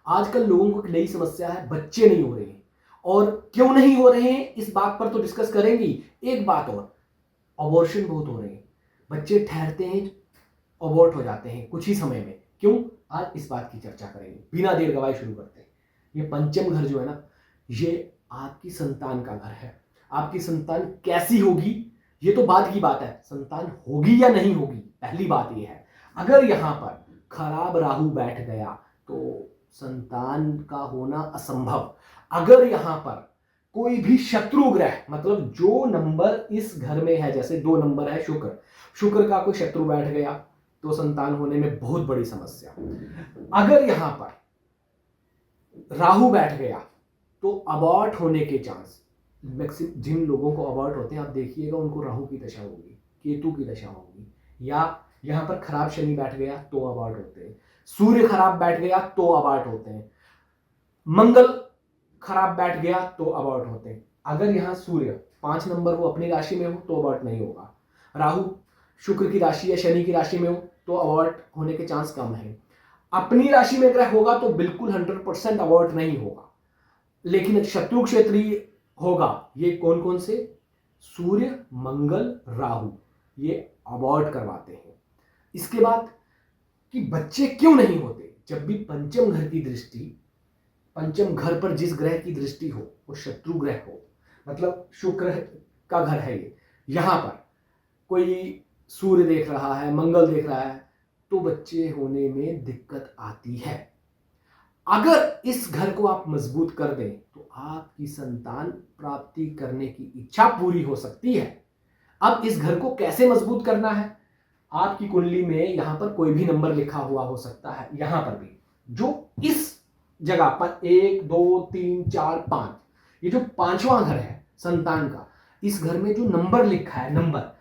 आजकल लोगों को एक नई समस्या है, बच्चे नहीं हो रहे हैं। और क्यों नहीं हो रहे हैं इस बात पर तो डिस्कस करेंगे। एक बात और, अबॉर्शन बहुत हो रहे हैं, बच्चे ठहरते हैं, अबॉर्ट हो जाते हैं कुछ ही समय में। क्यों? आज इस बात की चर्चा करेंगे। बिना देर गवाए शुरू करते हैं। ये पंचम घर जो है ना, ये आपकी संतान का घर है। आपकी संतान कैसी होगी ये तो बाद की बात है, संतान होगी या नहीं होगी पहली बात ये है। अगर यहां पर खराब राहु बैठ गया तो संतान का होना असंभव। अगर यहां पर कोई भी शत्रु ग्रह, मतलब जो नंबर इस घर में है, जैसे 2 नंबर है शुक्र, शुक्र का कोई शत्रु बैठ गया तो संतान होने में बहुत बड़ी समस्या। अगर यहां पर राहु बैठ गया तो अबॉर्ट होने के चांस, जिन लोगों को अबॉर्ट होते हैं आप देखिएगा उनको राहु की दशा होगी, केतु की दशा होगी, या यहां पर खराब शनि बैठ गया तो अबॉर्ट होते हैं, सूर्य खराब बैठ गया तो अबॉर्ट होते हैं, मंगल खराब बैठ गया तो अबॉर्ट होते हैं। अगर यहां सूर्य 5 नंबर वो अपनी राशि में हो तो अबॉर्ट नहीं होगा। राहु शुक्र की राशि या शनि की राशि में हो तो अबॉर्ट होने के चांस कम है। अपनी राशि में ग्रह होगा तो बिल्कुल 100% अबॉर्ट नहीं होगा। लेकिन शत्रु क्षेत्रीय होगा, ये कौन कौन से? सूर्य, मंगल, राहु, ये अबॉर्ट करवाते हैं। इसके बाद कि बच्चे क्यों नहीं होते, जब भी पंचम घर की दृष्टि, पंचम घर पर जिस ग्रह की दृष्टि हो वो शत्रु ग्रह हो, मतलब शुक्र का घर है ये, यहां पर कोई सूर्य देख रहा है, मंगल देख रहा है, तो बच्चे होने में दिक्कत आती है। अगर इस घर को आप मजबूत कर दें तो आपकी संतान प्राप्ति करने की इच्छा पूरी हो सकती है। अब इस घर को कैसे मजबूत करना है? आपकी कुंडली में यहां पर कोई भी नंबर लिखा हुआ हो सकता है, यहां पर भी जो इस जगह पर 1 2 3 4 5, ये जो 5वां घर है संतान का, इस घर में जो नंबर लिखा है, नंबर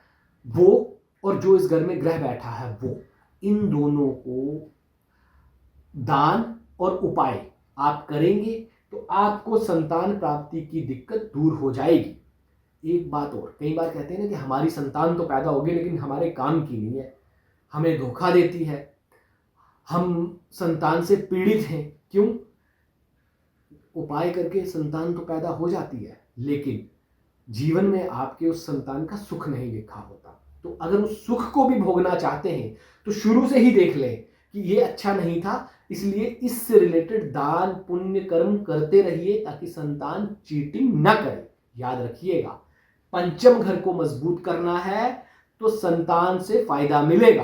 वो, और जो इस घर में ग्रह बैठा है वो, इन दोनों को दान और उपाय आप करेंगे तो आपको संतान प्राप्ति की दिक्कत दूर हो जाएगी। एक बात और, कई बार कहते हैं ना कि हमारी संतान तो पैदा होगी लेकिन हमारे काम की नहीं है, हमें धोखा देती है, हम संतान से पीड़ित हैं। क्यों? उपाय करके संतान तो पैदा हो जाती है लेकिन जीवन में आपके उस संतान का सुख नहीं लिखा होता। तो अगर उस सुख को भी भोगना चाहते हैं तो शुरू से ही देख लें कि ये अच्छा नहीं था, इसलिए इससे रिलेटेड दान पुण्य कर्म करते रहिए ताकि संतान चीटिंग न करे। याद रखिएगा, पंचम घर को मजबूत करना है तो संतान से फायदा मिलेगा,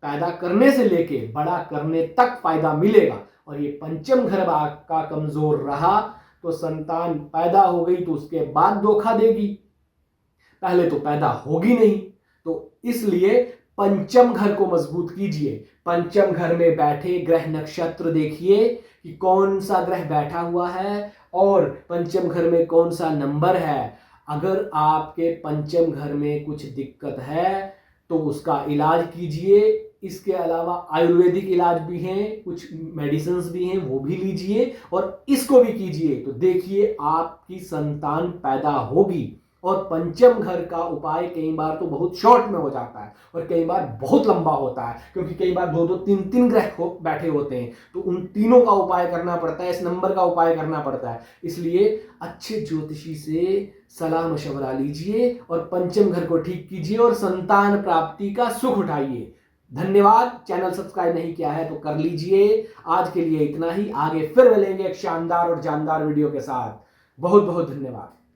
पैदा करने से लेके बड़ा करने तक फायदा मिलेगा। और ये पंचम घर का कमजोर रहा तो संतान पैदा हो गई तो उसके बाद धोखा देगी, पहले तो पैदा होगी नहीं। तो इसलिए पंचम घर को मजबूत कीजिए। पंचम घर में बैठे ग्रह नक्षत्र देखिए कि कौन सा ग्रह बैठा हुआ है और पंचम घर में कौन सा नंबर है। अगर आपके पंचम घर में कुछ दिक्कत है तो उसका इलाज कीजिए। इसके अलावा आयुर्वेदिक इलाज भी हैं, कुछ मेडिसिन्स भी हैं, वो भी लीजिए और इसको भी कीजिए तो देखिए आपकी संतान पैदा होगी। और पंचम घर का उपाय कई बार तो बहुत शॉर्ट में हो जाता है और कई बार बहुत लंबा होता है, क्योंकि कई बार 2 2 3 3 ग्रह बैठे होते हैं तो उन तीनों का उपाय करना पड़ता है, इस नंबर का उपाय करना पड़ता है। इसलिए अच्छे ज्योतिषी से सलाह मशवरा लीजिए और पंचम घर को ठीक कीजिए और संतान प्राप्ति का सुख उठाइए। धन्यवाद। चैनल सब्सक्राइब नहीं किया है तो कर लीजिए। आज के लिए इतना ही, आगे फिर मिलेंगे एक शानदार और जानदार वीडियो के साथ। बहुत बहुत धन्यवाद।